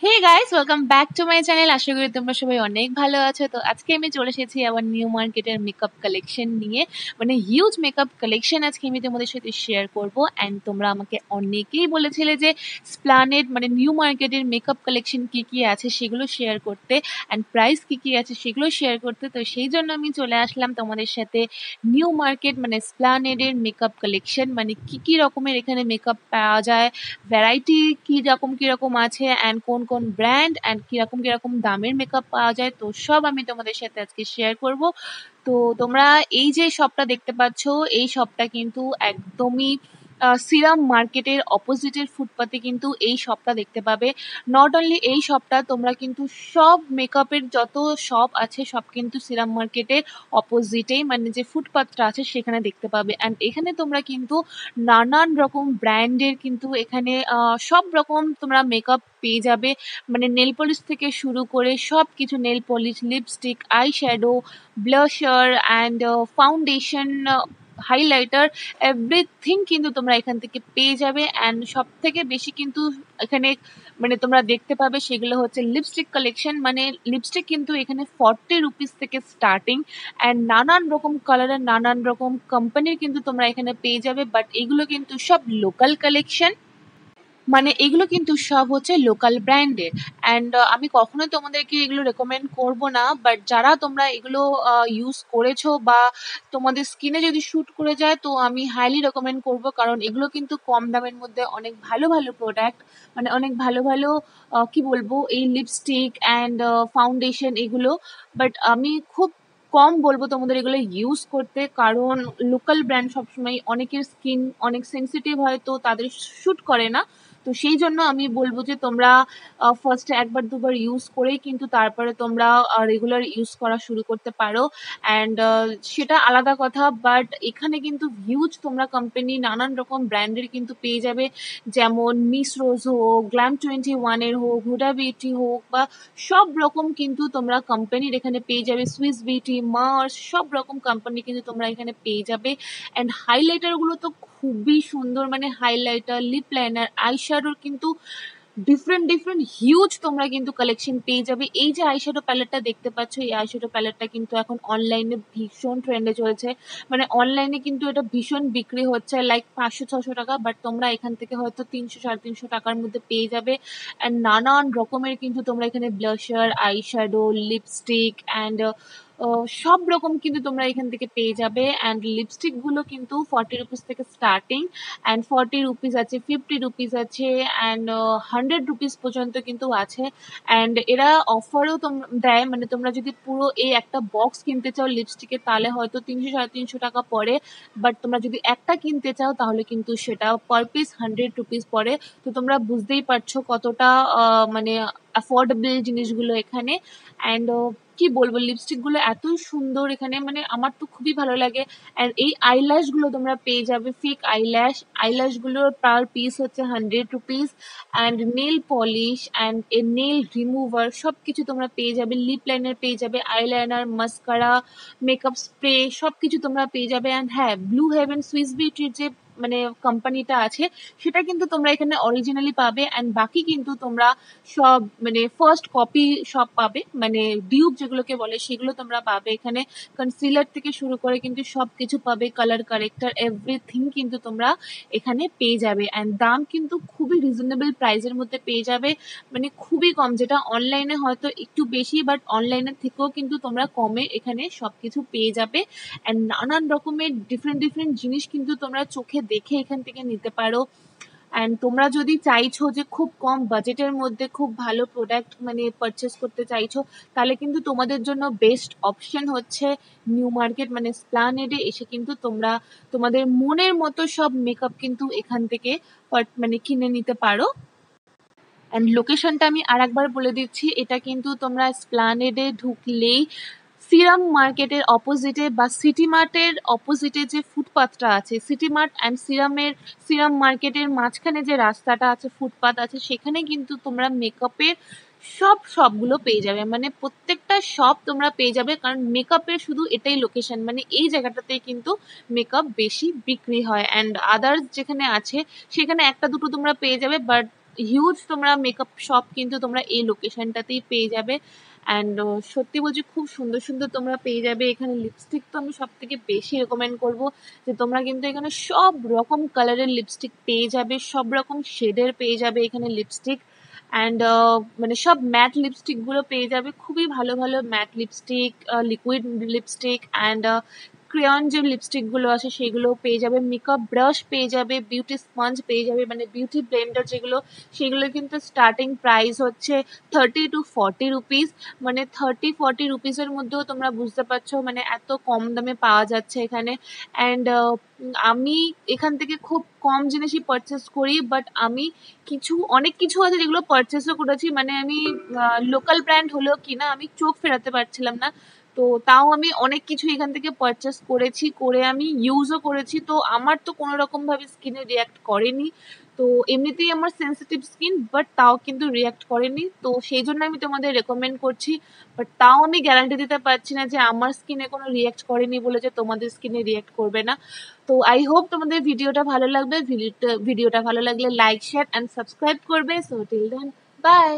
Hey guys, welcome back to my channel. আশা করি তোমরা সবাই অনেক ভালো আছো। তো আজকে আমি চলে এসেছি আবার নিউ মার্কেটের মেকআপ কালেকশন নিয়ে, মানে হিউজ মেকআপ কালেকশন আজকে আমি তোমাদের সাথে শেয়ার করব। অ্যান্ড তোমরা আমাকে অনেকেই বলেছিলে যে স্প্লানেড মানে নিউ মার্কেটের মেকআপ কালেকশন কি কি আছে সেগুলো শেয়ার করতে, অ্যান্ড প্রাইস কি কি আছে সেগুলো শেয়ার করতে। তো সেই জন্য আমি চলে আসলাম তোমাদের সাথে নিউ মার্কেট মানে স্প্লানেডের মেকআপ কালেকশন, মানে কি কি রকমের এখানে মেকআপ পাওয়া যায়, ভ্যারাইটি কিরকম আছে, অ্যান্ড কোন কোন ব্র্যান্ড অ্যান্ড কিরকম দামের মেকআপ পাওয়া যায়, তো সব আমি তোমাদের সাথে আজকে শেয়ার করব। তো তোমরা এই যে শপটা দেখতে পাচ্ছ, এই শপটা কিন্তু একদমই সিরাম মার্কেটের অপোজিটের ফুটপাতে কিন্তু এই শপটা দেখতে পাবে। নট অনলি এই শপটা, তোমরা কিন্তু সব মেকআপের যত শপ আছে সব কিন্তু সিরাম মার্কেটের অপোজিটেই, মানে যে ফুটপাতটা আছে সেখানে দেখতে পাবে। অ্যান্ড এখানে তোমরা কিন্তু নানান রকম ব্র্যান্ডের কিন্তু এখানে সব রকম তোমরা মেকআপ পেয়ে যাবে, মানে নেল পলিশ থেকে শুরু করে সব কিছু, nail polish, lipstick, eye shadow, blusher and foundation, highlighter, everything কিন্তু তোমরা এখান থেকে পেয়ে যাবে। অ্যান্ড সব থেকে বেশি কিন্তু এখানে মানে তোমরা দেখতে পাবে সেগুলো হচ্ছে লিপস্টিক কালেকশন, মানে লিপস্টিক কিন্তু এখানে 40 রুপিস থেকে স্টার্টিং, অ্যান্ড নানান রকম কালারের নানান রকম কোম্পানির কিন্তু তোমরা এখানে পেয়ে যাবে। বাট এগুলো কিন্তু সব লোকাল কালেকশন, মানে এগুলো কিন্তু সব হচ্ছে লোকাল ব্র্যান্ডের। অ্যান্ড আমি কখনোই তোমাদেরকে এগুলো রেকমেন্ড করব না, বাট যারা তোমরা এগুলো ইউজ করেছো বা তোমাদের স্কিনে যদি শ্যুট করে যায় তো আমি হাইলি রেকমেন্ড করব, কারণ এগুলো কিন্তু কম দামের মধ্যে অনেক ভালো ভালো প্রোডাক্ট, মানে অনেক ভালো ভালো কি বলবো, এই লিপস্টিক অ্যান্ড ফাউন্ডেশন এগুলো। বাট আমি খুব কম বলবো তোমাদের এগুলো ইউজ করতে, কারণ লোকাল ব্র্যান্ড সবসময় অনেকের স্কিন অনেক সেন্সিটিভ হয়, তো তাদের শ্যুট করে না। তো সেই জন্য আমি বলবো যে তোমরা ফার্স্টে একবার দুবার ইউজ করেই কিন্তু তারপরে তোমরা রেগুলার ইউজ করা শুরু করতে পারো। অ্যান্ড সেটা আলাদা কথা, বাট এখানে কিন্তু হিউজ তোমরা কোম্পানি নানান রকম ব্র্যান্ডের কিন্তু পেয়ে যাবে, যেমন মিস রোজ হোক, গ্ল্যাম 21-এর হোক, হুডা বিউটি হোক, বা সব রকম কিন্তু তোমরা কোম্পানির এখানে পেয়ে যাবে। সুইস বিউটি, মার্স, সব রকম কোম্পানি কিন্তু তোমরা এখানে পেয়ে যাবে। অ্যান্ড হাইলাইটারগুলো তো খুবই সুন্দর, মানে হাইলাইটার, লিপ লাইনার, আইশ্যাডোর কিন্তু ডিফারেন্ট হিউজ তোমরা কিন্তু কালেকশন পেয়ে যাবে। এই যে আইশ্যাডো প্যালেটটা দেখতে পাচ্ছ, এই আইশ্যাডো প্যালেটটা কিন্তু এখন অনলাইনে ভীষণ ট্রেন্ডে চলেছে, মানে অনলাইনে কিন্তু এটা ভীষণ বিক্রি হচ্ছে লাইক 500-600 টাকা, বাট তোমরা এখান থেকে হয়তো 300-350 টাকার মধ্যে পেয়ে যাবে। অ্যান্ড নানান রকমের কিন্তু তোমরা এখানে ব্লাশার, আইশ্যাডো, লিপস্টিক অ্যান্ড সব রকম কিন্তু তোমরা এখান থেকে পেয়ে যাবে। অ্যান্ড লিপস্টিকগুলো কিন্তু 40 রুপিস থেকে স্টার্টিং, অ্যান্ড 40 রুপিস আছে, 50 রুপিস আছে, অ্যান্ড 100 রুপিস পর্যন্ত কিন্তু আছে। অ্যান্ড এরা অফারও দেয়, মানে তোমরা যদি পুরো এই একটা বক্স কিনতে চাও লিপস্টিকের তাহলে হয়তো 300-350 টাকা পড়ে, বাট তোমরা যদি একটা কিনতে চাও তাহলে কিন্তু সেটা পার পিস 100 রুপিস পড়ে। তো তোমরা বুঝতেই পারছো কতটা মানে অ্যাফোর্ডেবল জিনিসগুলো এখানে। অ্যান্ড কি বলবো, লিপস্টিকগুলো এত সুন্দর এখানে, মানে আমার তো খুবই ভালো লাগে। অ্যান্ড এই আইল্যাশগুলো তোমরা পেয়ে যাবে, ফেক আইল্যাশগুলোর পার পিস হচ্ছে 100 rupees. And nail polish and a nail remover সব কিছু তোমরা পেয়ে যাবে, লিপ লাইনার পেয়ে যাবে, আইলাইনার, মাস্কারা, মেকআপ স্প্রে সব কিছু তোমরা পেয়ে যাবে। অ্যান্ড হ্যাঁ, ব্লু হেভেন সুইস বিউটির যে মানে কোম্পানিটা আছে সেটা কিন্তু তোমরা এখানে অরিজিনালি পাবে। অ্যান্ড বাকি কিন্তু তোমরা সব মানে ফার্স্ট কপি সব পাবে, মানে ডিউব যেগুলোকে বলে সেগুলো তোমরা পাবে এখানে। কনসিলার থেকে শুরু করে কিন্তু সব কিছু পাবে, কালার কারেক্টার এভরিথিং কিন্তু তোমরা এখানে পেয়ে যাবে। অ্যান্ড দাম কিন্তু খুবই রিজনেবল প্রাইসের মধ্যে পেয়ে যাবে, মানে খুবই কম, যেটা অনলাইনে হয়তো একটু বেশি, বাট অনলাইনের থেকেও কিন্তু তোমরা কমে এখানে সব কিছু পেয়ে যাবে। অ্যান্ড নানান রকমের ডিফারেন্ট জিনিস কিন্তু তোমরা চোখে দেখে এখান থেকে নিতে পারো। অ্যান্ড তোমরা যদি চাইছো যে খুব কম বাজেটের মধ্যে খুব ভালো প্রোডাক্ট মানে পারচেস করতে চাইছো, তাহলে কিন্তু তোমাদের জন্য বেস্ট অপশন হচ্ছে নিউ মার্কেট মানে স্প্লানেডে এসে কিন্তু তোমরা তোমাদের মনের মতো সব মেকআপ কিন্তু এখান থেকে মানে কিনে নিতে পারো। অ্যান্ড লোকেশনটা আমি আর একবার বলে দিচ্ছি, এটা কিন্তু তোমরা স্প্লানেডে ঢুকলেই সিরাম মার্কেটের অপোজিটে বা সিটি মার্টের অপোজিটে যে ফুটপাথটা আছে, সিটি মার্ট অ্যান্ড সিরাম মার্কেটের মাঝখানে যে রাস্তাটা আছে, ফুটপাথ আছে, সেখানে কিন্তু তোমরা মেকআপের শপগুলো পেয়ে যাবে, মানে প্রত্যেকটা শপ তোমরা পেয়ে যাবে, কারণ মেকআপের শুধু এটাই লোকেশন, মানে এই জায়গাটাতেই কিন্তু মেকআপ বেশি বিক্রি হয়। অ্যান্ড আদার্স যেখানে আছে সেখানে একটা দুটো তোমরা পেয়ে যাবে, বাট হিউজ তোমরা মেকআপ শপ কিন্তু তোমরা এই লোকেশনটাতেই পেয়ে যাবে। অ্যান্ড সত্যি বলছি খুব সুন্দর সুন্দর তোমরা পেয়ে যাবে এখানে। লিপস্টিক তো আমি সব থেকে বেশি রেকমেন্ড করবো যে তোমরা কিন্তু এখানে সব রকম কালারের লিপস্টিক পেয়ে যাবে, সব রকম শেডের পেয়ে যাবে এখানে লিপস্টিক। অ্যান্ড মানে সব ম্যাট লিপস্টিকগুলো পেয়ে যাবে, খুবই ভালো ভালো mat lipstick, liquid lipstick and crayon যে লিপস্টিকগুলো আছে সেগুলোও পেয়ে যাবে। মেকআপ ব্রাশ পেয়ে যাবে, বিউটি স্পঞ্জ পেয়ে যাবে, মানে বিউটি ব্লেন্ডার যেগুলো সেগুলো কিন্তু স্টার্টিং প্রাইস হচ্ছে 30 to 40 রুপিস। মানে 30-40 রুপিসের মধ্যেও তোমরা বুঝতে পারছো মানে এত কম দামে পাওয়া যাচ্ছে এখানে। অ্যান্ড আমি এখান থেকে খুব কম জিনিসই পারচেস করি, বাট আমি অনেক কিছু আছে যেগুলো পারচেসও করেছি, মানে আমি লোকাল ব্র্যান্ড হলেও কিনা আমি চোখ ফেরাতে পারছিলাম না। তো তাও আমি অনেক কিছু এখান থেকে পারচেস করেছি, করে আমি ইউজও করেছি। তো আমার তো কোনো রকমভাবে স্কিনে রিয়াক্ট করেনি। তো এমনিতেই আমার সেন্সিটিভ স্কিন, বাট তাও কিন্তু রিয়াক্ট করেনি। তো সেই জন্য আমি তোমাদের রেকমেন্ড করছি। বাট তাও আমি গ্যারান্টি দিতে পারছি না যে আমার স্কিনে কোনো রিয়াক্ট করেনি বলে যে তোমাদের স্কিনে রিয়াক্ট করবে না। তো আই হোপ তোমাদের ভিডিওটা ভালো লাগবে। ভিডিওটা ভালো লাগলে লাইক, শেয়ার অ্যান্ড সাবস্ক্রাইব করবে। So till then, by.